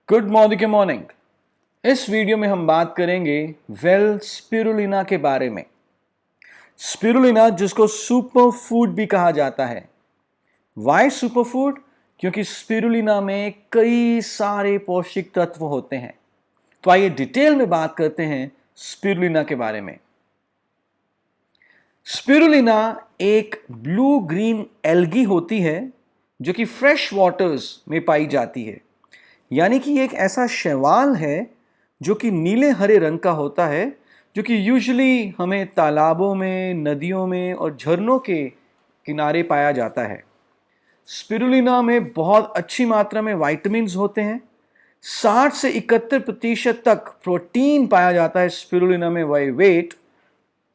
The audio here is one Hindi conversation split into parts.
Good morning. इस वीडियो में हम बात करेंगे स्पिरुलिना के बारे में। स्पिरुलिना जिसको सुपर फूड भी कहा जाता है। Why super food? क्योंकि स्पिरुलिना में कई सारे पौष्टिक तत्व होते हैं। तो आइए डिटेल में बात करते हैं स्पिरुलिना के बारे में। स्पिरुलिना एक ब्लू ग्रीन एल्गी होती है जो कि फ्रेश वाटर्स में पाई जाती है। यानी कि एक ऐसा शैवाल है जो कि नीले हरे रंग का होता है, जो कि यूजुअली हमें तालाबों में, नदियों में और झरनों के किनारे पाया जाता है। स्पिरुलिना में बहुत अच्छी मात्रा में विटामिन्स होते हैं। 60 से 71% तक प्रोटीन पाया जाता है स्पिरुलिना में बाय वेट,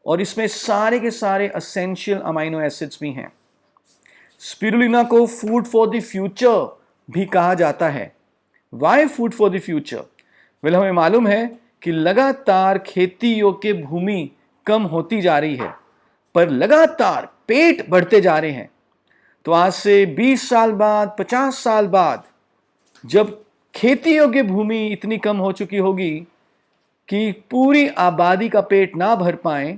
और इसमें सारे के सारे एसेंशियल अमाइनो एसिड्स भी हैं। स्पिरुलिना को फूड फॉर द फ्यूचर भी कहा जाता है। Why food for the future? Well, हमें मालूम है कि लगातार खेती योग्य भूमि कम होती जा रही है, पर लगातार पेट बढ़ते जा रहे हैं। तो आज से 20 साल बाद, 50 साल बाद, जब खेती योग्य भूमि इतनी कम हो चुकी होगी कि पूरी आबादी का पेट ना भर पाए,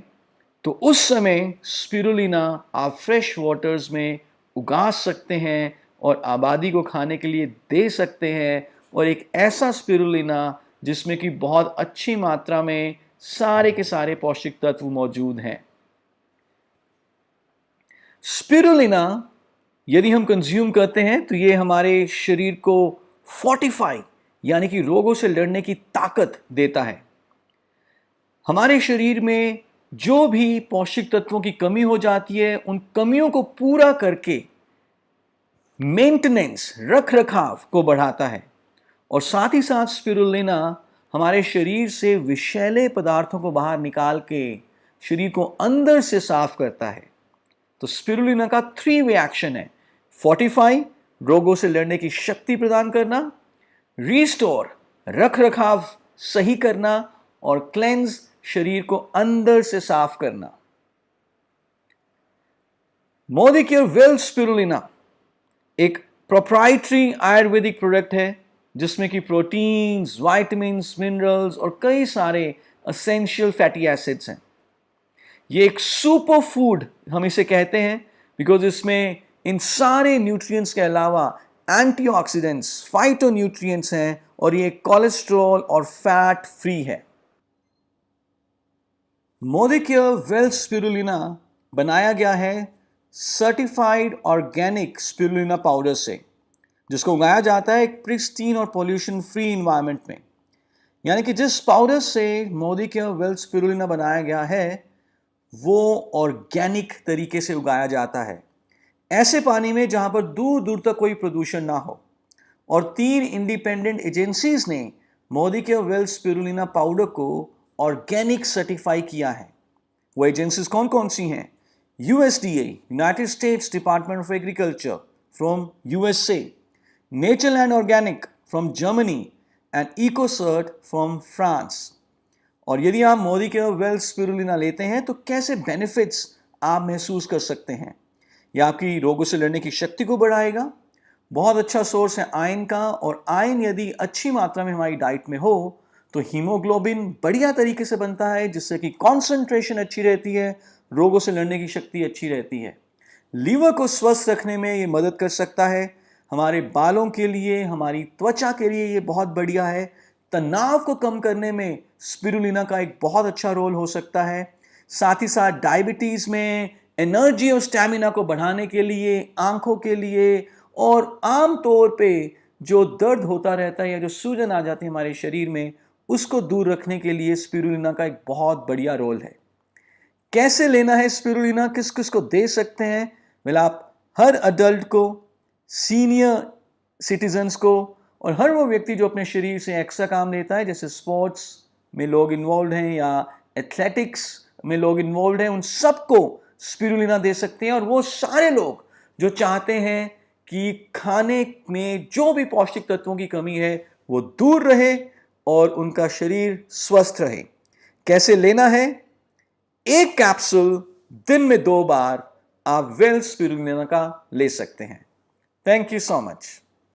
तो उस समय स्पिरुलिना आप फ्रेश वाटर्स में उगा सकते हैं और आबादी को खाने के लिए दे सकते हैं। और एक ऐसा स्पिरुलिना जिसमें कि बहुत अच्छी मात्रा में सारे के सारे पौष्टिक तत्व मौजूद हैं। स्पिरुलिना यदि हम कंज्यूम करते हैं तो ये हमारे शरीर को फोर्टिफाई यानी कि रोगों से लड़ने की ताकत देता है। हमारे शरीर में जो भी पौष्टिक तत्वों की कमी हो जाती है, उन कमियों को पूरा करके मेंटेनेंस, रख रखाव को बढ़ाता है। और साथ ही साथ स्पिरुलिना हमारे शरीर से विषैले पदार्थों को बाहर निकाल के शरीर को अंदर से साफ करता है। तो स्पिरुलिना का 3 वे एक्शन है: फोर्टिफाई, रोगों से लड़ने की शक्ति प्रदान करना; रीस्टोर, रख रखाव सही करना; और क्लेंज, शरीर को अंदर से साफ करना। मोदिक्योर वेल स्पिरुलिना एक प्रोप्राइटरी आयुर्वेदिक प्रोडक्ट है जिसमें कि प्रोटीन्स, विटामिन्स, मिनरल्स और कई सारे एसेंशियल फैटी एसिड्स हैं। ये एक सुपर फूड हम इसे कहते हैं बिकॉज इसमें इन सारे न्यूट्रिएंट्स के अलावा एंटीऑक्सीडेंट्स, फाइटोन्यूट्रिएंट्स हैं, और ये कोलेस्ट्रॉल और फैट फ्री है। मोदिक्योर वेल स्पिरुलिना बनाया गया है सर्टिफाइड ऑर्गेनिक स्पिरुलिना पाउडर से, जिसको उगाया जाता है एक प्रिस्टीन और पोल्यूशन फ्री इन्वायरमेंट में। यानी कि जिस पाउडर से मोदिक्योर वेल स्पिरुलिना बनाया गया है वो ऑर्गेनिक तरीके से उगाया जाता है, ऐसे पानी में जहां पर दूर दूर तक कोई प्रदूषण ना हो। और 3 इंडिपेंडेंट एजेंसीज ने मोदिक्योर वेल स्पिरुलिना पाउडर को ऑर्गेनिक सर्टिफाई किया है। वो एजेंसीज कौन कौन सी हैं? USDA, United States Department of Agriculture from USA, Naturland organic from Germany and Ecocert from France. और यदि आप मोदिक्योर वेल स्पिरुलिना लेते हैं तो कैसे बेनिफिट्स आप महसूस कर सकते हैं? यह आपकी रोगों से लड़ने की शक्ति को बढ़ाएगा। बहुत अच्छा सोर्स है आयरन का, और आयरन यदि अच्छी मात्रा में हमारी डाइट में हो तो हीमोग्लोबिन बढ़िया तरीके से बनता है, जिससे कि कॉन्सेंट्रेशन अच्छी रहती है, रोगों से लड़ने की शक्ति अच्छी रहती है। लीवर को स्वस्थ रखने में ये मदद कर सकता है। हमारे बालों के लिए, हमारी त्वचा के लिए ये बहुत बढ़िया है। तनाव को कम करने में स्पिरुलिना का एक बहुत अच्छा रोल हो सकता है। साथ ही साथ डायबिटीज़ में एनर्जी और स्टैमिना को बढ़ाने के लिए, आंखों के लिए, और आम तौर पे जो दर्द होता रहता है या जो सूजन आ जाती है हमारे शरीर में, उसको दूर रखने के लिए स्पिरुलिना का एक बहुत बढ़िया रोल है। कैसे लेना है स्पिरुलिना, किस किस को दे सकते हैं? वेल, आप हर अडल्ट को, सीनियर सिटीजन्स को, और हर वो व्यक्ति जो अपने शरीर से एक्स्ट्रा काम लेता है, जैसे स्पोर्ट्स में लोग इन्वॉल्व हैं या एथलेटिक्स में लोग इन्वॉल्व हैं, उन सबको स्पिरुलिना दे सकते हैं। और वो सारे लोग जो चाहते हैं कि खाने में जो भी पौष्टिक तत्वों की कमी है वो दूर रहे और उनका शरीर स्वस्थ रहे। कैसे लेना है? एक कैप्सूल दिन में 2 बार आप वेल स्पिरुलिना का ले सकते हैं। Thank you so much.